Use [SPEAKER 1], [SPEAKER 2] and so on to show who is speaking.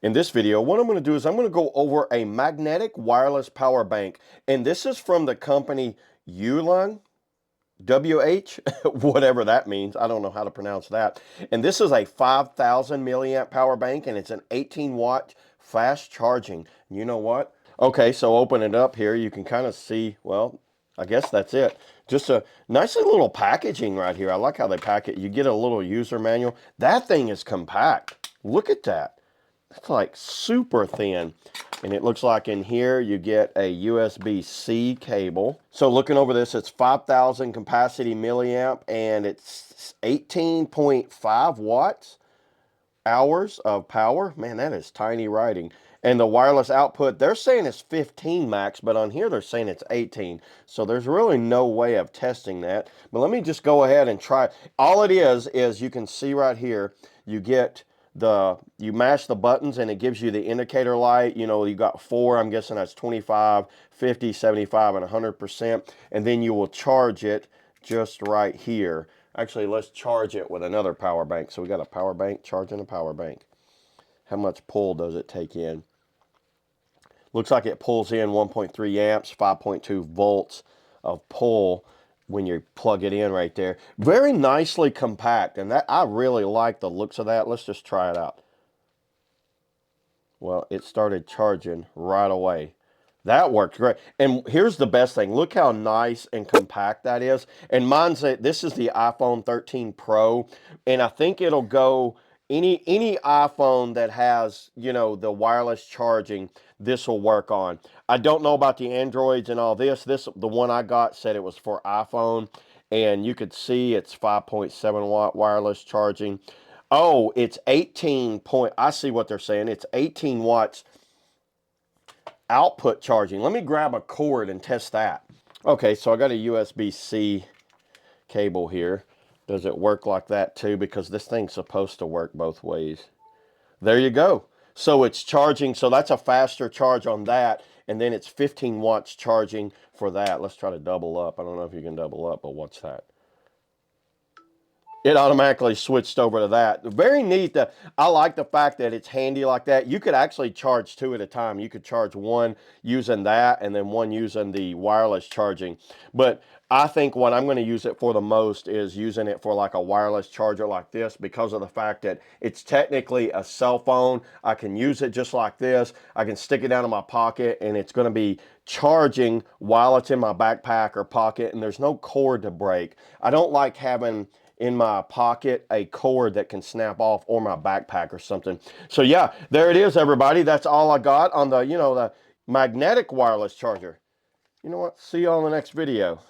[SPEAKER 1] In this video, what I'm going to do is I'm going to go over a magnetic wireless power bank. And this is from the company ULiXWH, whatever that means. I don't know how to pronounce that. And this is a 5,000 milliamp power bank, and it's an 18-watt fast charging. You know what? Okay, so open it up here. You can kind of see, well, I guess that's it. Just a nicely little packaging right here. I like how they pack it. You get a little user manual. That thing is compact. Look at that. It's like super thin. And it looks like in here you get a USB-C cable. So looking over this, it's 5,000 capacity milliamp and it's 18.5 watts hours of power. Man, that is tiny writing. And the wireless output, they're saying it's 15 max, but on here they're saying it's 18. So there's really no way of testing that. But let me just go ahead and try. All it is you can see right here, you get you mash the buttons and it gives you the indicator light. You know, you got 4, I'm guessing that's 25, 50, 75, and 100%. And then you will charge it just right here. Actually, let's charge it with another power bank. So we got a power bank charging a power bank. How much pull does it take in? Looks like it pulls in 1.3 amps, 5.2 volts of pull when you plug it in right there. Very nicely compact, and that I really like the looks of that. Let's just try it out. Well, it started charging right away. That worked great. And here's the best thing. Look how nice and compact that is. And this is the iPhone 13 Pro, and I think it'll go any iPhone that has, you know, the wireless charging, this will work on. I don't know about the Androids and all this. The one I got said it was for iPhone, and you could see it's 5.7 watt wireless charging. Oh, it's 18 point. I see what they're saying. It's 18 watts output charging. Let me grab a cord and test that. Okay, so I got a USB-C cable here. Does it work like that too? Because this thing's supposed to work both ways. There you go. So it's charging, so that's a faster charge on that, and then it's 15 watts charging for that. Let's try to double up. I don't know if you can double up, but what's that? It automatically switched over to that. Very neat. I like the fact that it's handy like that. You could actually charge 2 at a time. You could charge one using that and then one using the wireless charging. But I think what I'm going to use it for the most is using it for like a wireless charger like this, because of the fact that it's technically a cell phone. I can use it just like this. I can stick it down in my pocket and it's going to be charging while it's in my backpack or pocket, and there's no cord to break. I don't like having in my pocket a cord that can snap off, or my backpack or something. So yeah, there it is, everybody. That's all I got on the, you know, the magnetic wireless charger. You know what? See you on the next video.